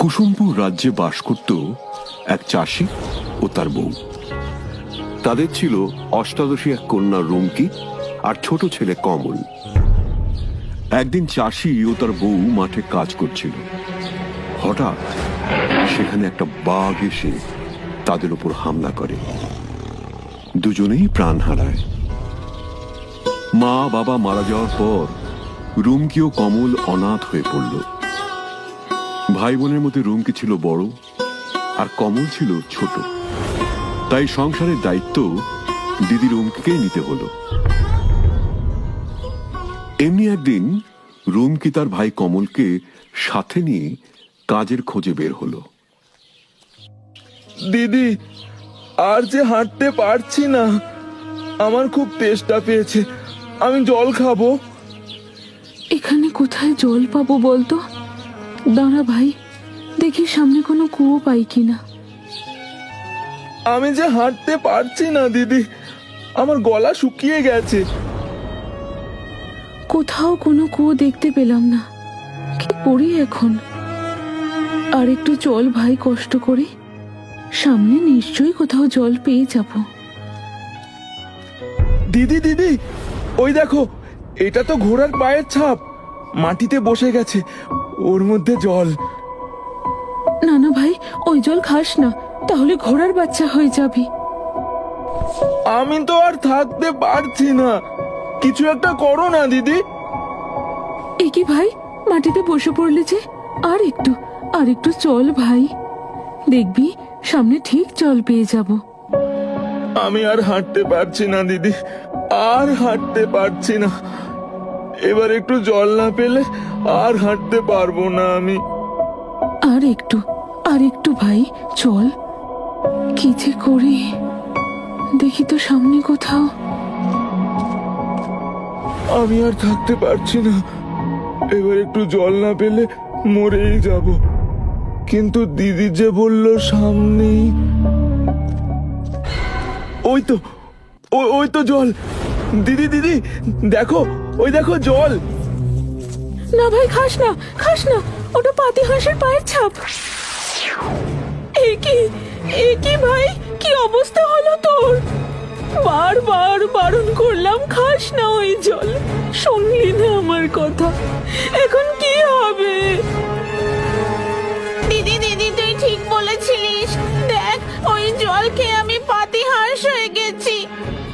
কুসুমপুর রাজ্যে বাস করত এক চাষি ও তার বউ। তাদের ছিল অষ্টাদশী এক কন্যা রুমকি আর ছোট ছেলে কমল। একদিন চাষি ও তার বউ মাঠে কাজ করছিল। হঠাৎ সেখানে একটা বাঘ এসে তাদের উপর হামলা করে। দুজনেই প্রাণ হারায়। মা বাবা মারা যাওয়ার পর রুমকি ও কমল অনাথ হয়ে পড়ল। ভাই বোনের মধ্যে রুমকি ছিল বড় আর কমল ছিল ছোট, তাই সংসারের দায়িত্ব দিদি রুমকিকে নিতে হলো। এমনি একদিন রুমকি তার ভাই কমলকে সাথে নিয়ে কাজের খোঁজে বের হলো। দিদি, আর যে হাঁটতে পারছি না, আমার খুব তেষ্টা পেয়েছে, আমি জল খাবো। এখানে কোথায় জল পাবো বলতো? দাঁড়া ভাই, দেখি সামনে কোনো কুয়ো পাই কিনা। আমি যে হাঁটতে পারছি না দিদি, আমার গলা শুকিয়ে গেছে। কোথাও কোনো কুয়ো দেখতে পেলাম না, কি করি এখন? আর একটু চল ভাই, কষ্ট করে, সামনে নিশ্চয়ই কোথাও জল পেয়ে যাব। দিদি দিদি, ওই দেখো, এটা তো ঘোড়ার পায়ের ছাপ, মাটিতে বসে গেছে, ওর মধ্যে জল। না না ভাই, ওই জল খাস না, তাহলে ঘোড়ার বাচ্চা হয়ে যাবি। আমি তো আর থাকতে পারছি না, কিছু একটা করো না দিদি। এ কি ভাই, মাটিতে বসে পড়লে যে? আর একটু চল ভাই, দেখবি সামনে ঠিক জল পেয়ে যাব। আমি আর হাঁটতে পারছি না দিদি, আর হাঁটতে পারছি না। এবার একটু জল না পেলে আর হাঁটতে পারবো না আমি। আর একটু ভাই, চল। কি যে করি, দেখি তো সামনে কোথাও। আমি আর থাকতে পারছি না, এবার একটু জল না পেলে মরেই যাব। কিন্তু দিদি যে বললো সামনেই, ওই তো জল। দিদি দিদি, দেখো, ওই দেখো জল। না ভাই, খাস না, ওটা পাতি হাঁসের পায়ের ছাপ। এ কি ভাই, কি অবস্থা হলো তোর? বারবার বারণ করলাম, খাস না ওই জল, শুনলি না আমার কথা, এখন কি হবে? দিদি দিদি, তুই ঠিক বলেছিলিস, দেখ, ওই জল খেয়ে আমি পাতি হাঁস হয়ে গেছি।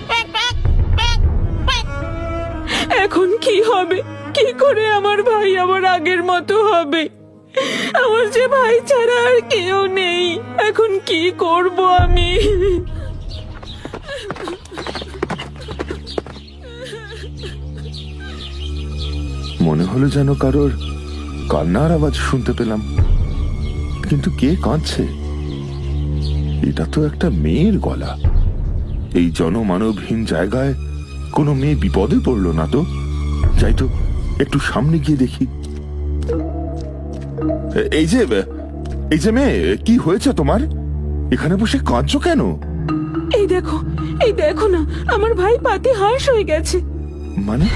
Pack, pack, pack, pack. এখন কি হবে? কি করে আমার ভাই আবার আগের মতো হবে? আমার যে ভাই ছাড়া আর কেউ নেই, এখন কি করব আমি? মনে হলো যেন কারোর কান্নার আওয়াজ শুনতে পেলাম, কিন্তু কে কাঁদছে? এটা তো একটা মেয়ের গলা। এই জনমানবহীন জায়গায় কোনো মেয়ে বিপদে পড়লো না তো? যাই তো, একটু সামনে গিয়ে দেখি। এই যে মেয়ে, কি হয়েছে তোমার? এখানে বসে কাঁদছো কেন? এই দেখো না, আমার ভাই পাতি হাঁস হয়ে গেছে। মানে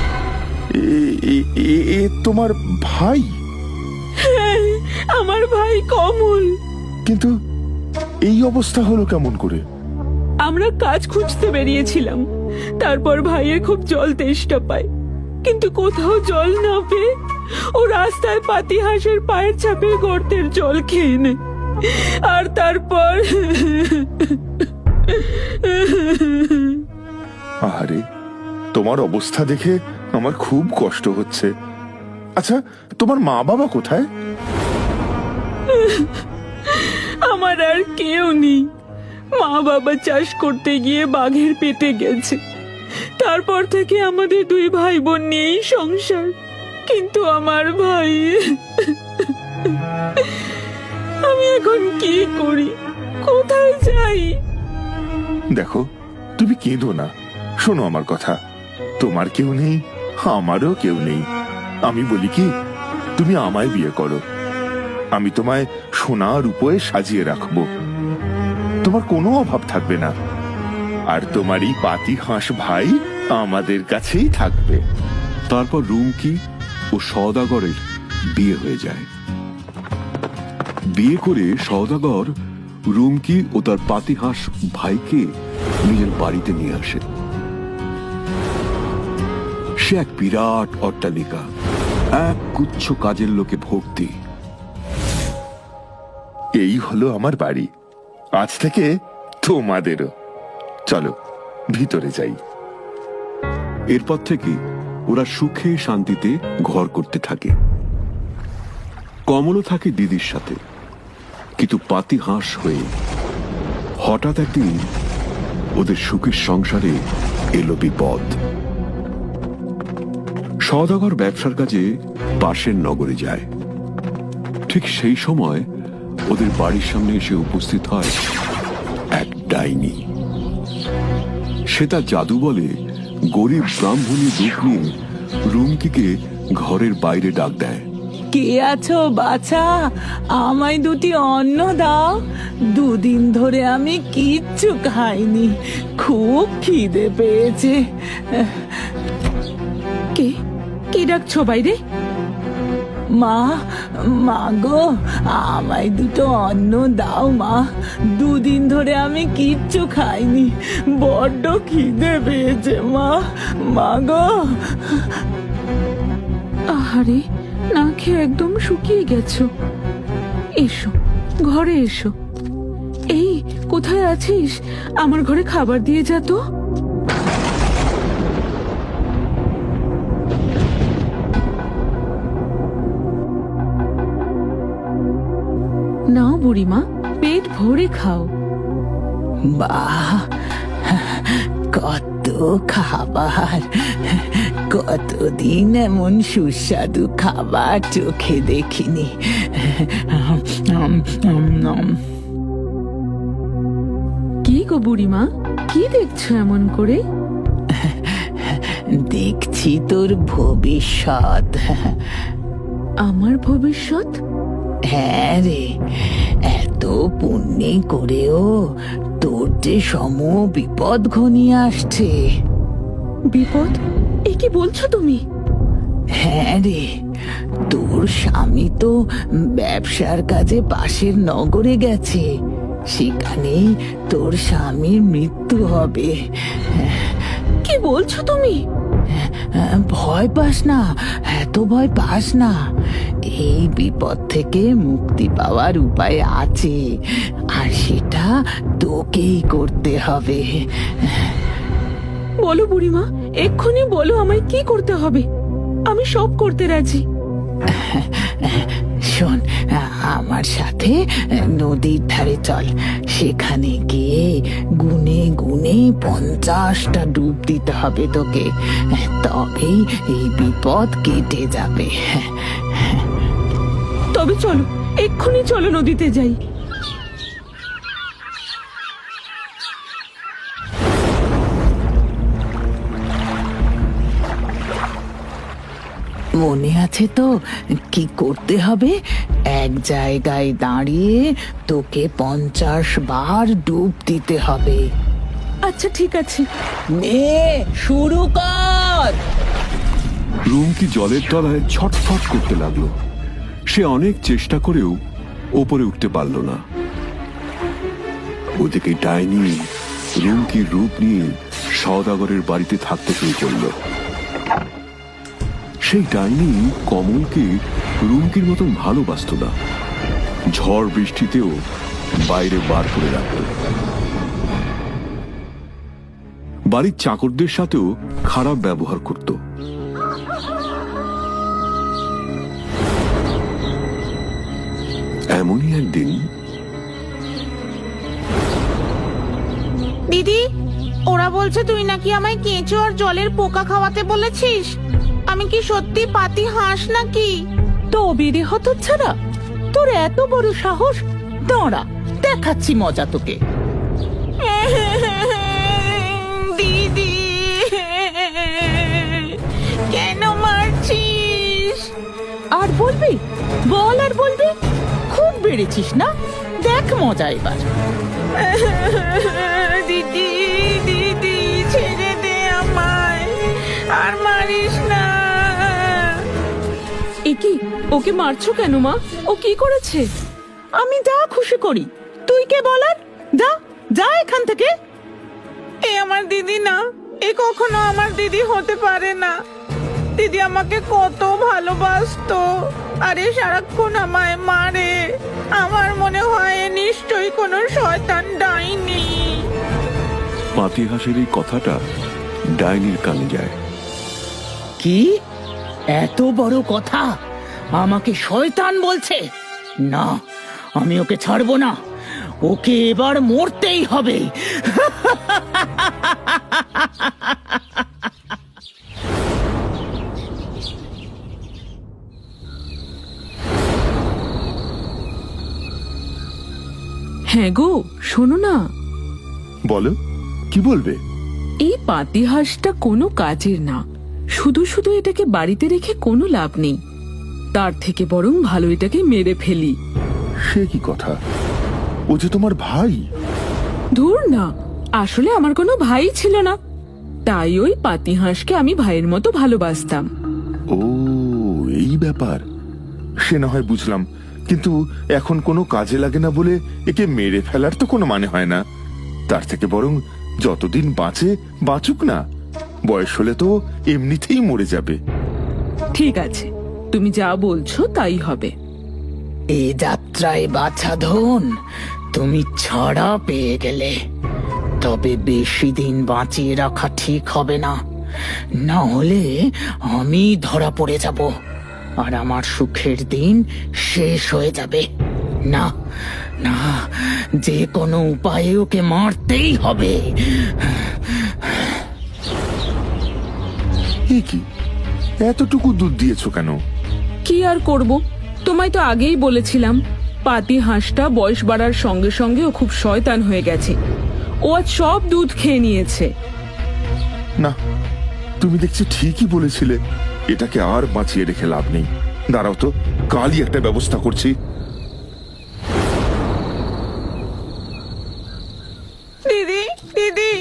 এ তোমার ভাই? হ্যাঁ, আমার ভাই কমল। কিন্তু এই অবস্থা হলো কেমন করে? আমরা কাজ খুঁজতে বেরিয়েছিলাম, তারপর ভাইয়ের খুব জল তেষ্টা পায়, কিন্তু কোথাও জল না পেয়ে ও রাস্তায় পাতি হাঁসের পায়ের ছাপের গর্তের জল খেয়ে নেয়। আর তারপর আরে, তোমার অবস্থা দেখে আমার খুব কষ্ট হচ্ছে। আচ্ছা, তোমার মা বাবা কোথায়? আমার আর কেউ নেই। মা বাবা চাষ করতে গিয়ে বাঘের পেটে গেছে, তারপর থেকে আমাদের দুই ভাই বোন নিয়েই সংসার। কিন্তু আমার ভাই, আমি এখন কি করি, কোথায় যাই? দেখো, তুমি কেঁদো না, শোনো আমার কথা। তোমার কেউ নেই, আমারও কেউ নেই। আমি বলি কি, তুমি আমায় বিয়ে করো, আমি তোমায় সোনা রূপোয় সাজিয়ে রাখবো, তোমার কোনো অভাব থাকবে না। আর তোমার এই পাতি হাঁস ভাই আমাদের কাছেই থাকবে। তারপর রুমকি ও সওদাগরের বিয়ে হয়ে যায়। বিয়ে করে সওদাগর রুমকি ও তার পাতিহাঁস ভাইকে নিজের বাড়িতে নিয়ে আসে। সে এক বিরাট অট্টালিকা, এক গুচ্ছ কাজের লোকে ভর্তি। এই হলো আমার বাড়ি, আজ থেকে তোমাদেরও। চলো ভিতরে যাই। এরপর থেকে ওরা সুখে শান্তিতে ঘর করতে থাকে। কমলও থাকে দিদির সাথে, কিন্তু পাতিহাঁস হয়ে হঠাৎ একদিন ওদের সুখের সংসারে এলো বিপদ। সওদাগর ব্যবসার কাজে পাশের নগরে যায়। ঠিক সেই সময় ওদের বাড়ির সামনে এসে উপস্থিত হয় এক ডাইনি। সে তার জাদু বলে গরিব ব্রাহ্মণী রূপ নিয়ে রুমকিকে ঘরের বাইরে ডাক দেয়। কে আছো বাছা, আমায় দুটি অন্ন দাও। দুদিন ধরে আমি কিচ্ছু খাইনি, খুব খিদে পেয়েছে। কে কে ডাকছো বাইরে? মা, মা গো, আমায় দুটো অন্ন দাও মা। দুদিন ধরে আমি কিচ্ছু খাইনি, বড্ড খিদে পেয়েছে মা। মা গো। আহারে, না খেয়ে একদম শুকিয়ে গেছো। এসো, ঘরে এসো। এই, কোথায় আছিস? আমার ঘরে খাবার দিয়ে যা তো। নাও বুড়িমা, পেট ভরে খাও। বাহ, কত খাবার! কতদিন এমন সুস্বাদু খাবার চোখে দেখিনি। কি গো বুড়িমা, কি দেখছো এমন করে? দেখছি তোর ভবিষ্যৎ। আমার ভবিষ্যৎ? হ্যাঁ রে, এত পুণ্যে করেও তোর যে সম বিপদ ঘনিয়ে আসছে। বিপদ? এ কি বলছো তুমি? হ্যাঁ রে, তোর স্বামী তো ব্যবসার কাজে পাশের নগরে গেছে। সেখানেই তোর স্বামীর মৃত্যু হবে। কি বলছো তুমি? ভয় পাস না, এত ভয় পাস না। এই বিপদ থেকে মুক্তি পাওয়ার উপায় আছে, আর সেটা তোকেই করতে হবে। বলো বুড়িমা, এক্ষুনি বলো আমায় কি করতে হবে। আমি সব করতে রাজি। শোন, আমার সাথে নদীর ধারে চল। সেখানে গিয়ে গুনে গুনে 50টা ডুব দিতে হবে তোকে, তবেই এই বিপদ কেটে যাবে। তবে চলো, এক্ষুনি চলো, নদীতে যাই। মনে আছে তো কি করতে হবে? এক জায়গায় দাঁড়িয়ে তোকে 50 বার ডুব দিতে হবে। আচ্ছা ঠিক আছে। নে, শুরু কর। রুমকি জলের তলায় ছটফট করতে লাগলো। সে অনেক চেষ্টা করেও ওপরে উঠতে পারল না। ওদিকে ডাইনি রুমকির রূপ নিয়ে সওদাগরের বাড়িতে থাকতে শুরু করলো। সেই ডাইনি কমলকে রুমকির মতন ভালোবাসত না। ঝড় বৃষ্টিতেও বাইরে বার করে রাখত। বাড়ির চাকরদের সাথেও খারাপ ব্যবহার করত। এমনই একদিন দিদি, ওরা বলছে তুই নাকি আমায় কেঁচো আর জলের পোকা খাওয়াতে বলেছিস। আমি কি সত্যি পাতি হাঁস নাকি? তবে রে হতচ্ছাড়া, তোর এত বড় সাহস! দাঁড়া, দেখাচ্ছি মজা তোকে। দিদি, কেন মারছিস? আর বলবি? বল আর বলবি? খুব বেড়েছিস না? দেখ মজা এবার। দিদি, দিদি, ছেড়ে দে আমায়, আর মারিস না। এ কি, ওকে মারছো কেন মা? ও কি করেছে? আমি যা খুশি করি। তুই কে বলার? যা যা এখান থেকে। এ আমার দিদি না, এ কখনো আমার দিদি হতে পারে না। দিদি আমাকে কত ভালোবাসতো, আরে সারাক্ষণ আমায় মারে। আমার মনে হয় এ নিশ্চয়ই কোনো শয়তান ডাইনি। পাতিহাসের এই কথাটা ডাইনির কানে যায়। কি এত বড় কথা আমাকে শয়তান বলছে? না, আমি ওকে ছাড়বো না। ওকে এবার মরতেই হবে। হ্যাঁ গো, শোনো না, বলো, কি বলবে? এই পাতিহাঁসটা কোনো কাজের না। শুধু শুধু এটাকে বাড়িতে রেখে কোনো লাভ নেই। তার থেকে বরং ভালো এটাকে মেরে ফেলি। সে কি কথা? ও যে তোমার ভাই। ধুর না, আসলে আমার কোনো ভাই ছিল না, তাই ওই পাতিহাঁসকে আমি ভাইয়ের মতো ভালোবাসতাম। ও, এই ব্যাপার। সে না হয় বুঝলাম, কিন্তু এখন কোনো কাজে লাগে না বলে একে মেরে ফেলার তো কোনো মানে হয় না। তার থেকে বরং যতদিন বাঁচে বাঁচুক না, বয়স হলে তো এমনিতেই মরে যাবে। ঠিক আছে, তুমি যা বলছো তাই হবে। এ যাত্রায় বাছা ধন, তুমি ছাড়া পেয়ে গেলে। তবে বেশি দিন বাঁচিয়ে রাখা ঠিক হবে না, না হলে আমি ধরা পড়ে যাব আর আমার সুখের দিন শেষ হয়ে যাবে। না না, যে কোনো উপায়ে ওকে মারতেই হবে। এ কি, এতটুকু দুধ দিয়েছো কেন? কি আর করব, তোমায় তো আগেই বলেছিলাম পাতিহাঁসটা বয়স বাড়ার সঙ্গে সঙ্গে ও খুব শয়তান হয়ে গেছে। ও আজ সব দুধ খেয়ে নিয়েছে। না, তুমি দেখছি ঠিকই বলেছিলে। এটাকে আর বাঁচিয়ে রেখে লাভ নেই। দাঁড়াও তো, কালই একটা ব্যবস্থা করছি। দিদি দিদি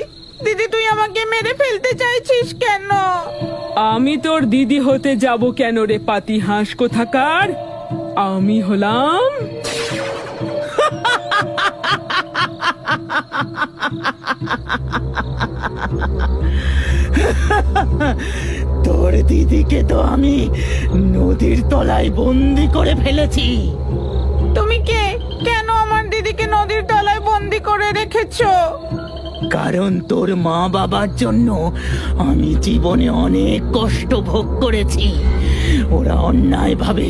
দিদি, তুই আমাকে মেরে ফেলতে চাইছিস কেন? আমি তোর দিদি হতে যাব কেন রে পাতিহাঁস কোথাকার? আমি হলাম তোর দিদিকে তো আমি নদীর তলায় বন্দি করে ফেলেছি। তুমি কে? কেন আমার দিদিকে নদীর তলায় বন্দি করে রেখেছো? কারণ তোর মা বাবার জন্য আমি জীবনে অনেক কষ্ট ভোগ করেছি। ওরা অন্যায়ভাবে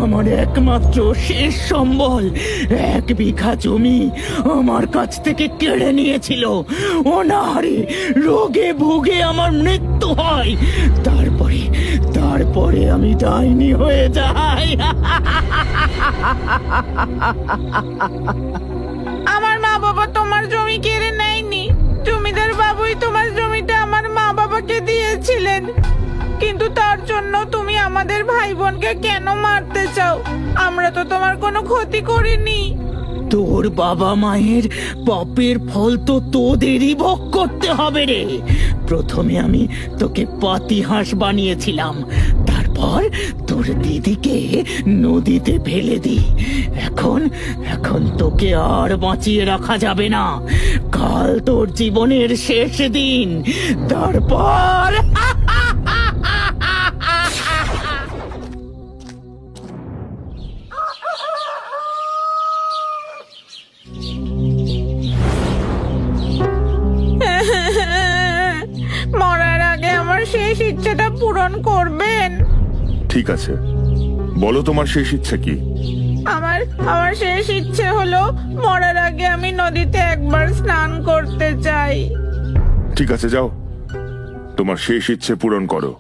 আমার একমাত্র শেষ সম্বল 1 বিঘা জমি আমার কাছ থেকে কেড়ে নিয়েছিল। অনাহারে রোগে ভুগে আমার মৃত্যু হয়। তারপরে আমি ডাইনি হয়ে যাই। আমার মা বাবা তোমার জমি কেড়ে নেয়নি। জমিদার বাবুই তোমার জমিটা আমার মা বাবাকে দিয়েছিলেন। কিন্তু তার জন্য তুমি আমাদের ভাই বোনকে কেন মারতে চাও? আমরা তো তোমার কোনো ক্ষতি করিনি। তোর বাবা মায়ের পাপের ফল তো তোদেরই ভোগ করতে হবে রে। প্রথমে আমি তোকে পাতিহাঁস বানিয়েছিলাম, তারপর তোর দিদিকে নদীতে ফেলে দিই। এখন তোকে আর বাঁচিয়ে রাখা যাবে না। কাল তোর জীবনের শেষ দিন। তারপর মরার আগে আমার শেষ ইচ্ছেটা পূরণ করবেন? ঠিক আছে, বলো তোমার শেষ ইচ্ছা কি? আমার শেষ ইচ্ছে হলো মরার আগে আমি নদীতে একবার স্নান করতে চাই। ঠিক আছে, যাও, তোমার শেষ ইচ্ছে পূরণ করো।